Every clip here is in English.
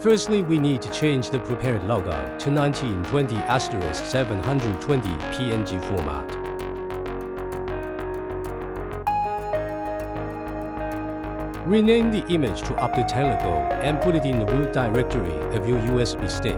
Firstly, we need to change the prepared logo to 1920*720 PNG format. Rename the image to Update logo and put it in the root directory of your USB stick.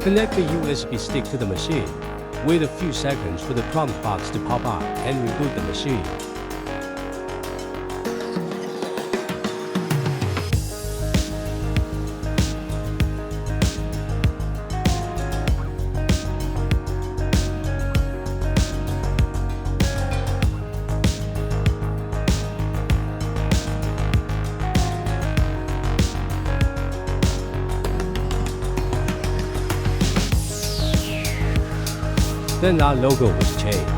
Connect the USB stick to the machine. Wait a few seconds for the prompt box to pop up and reboot the machine. Then our logo was changed.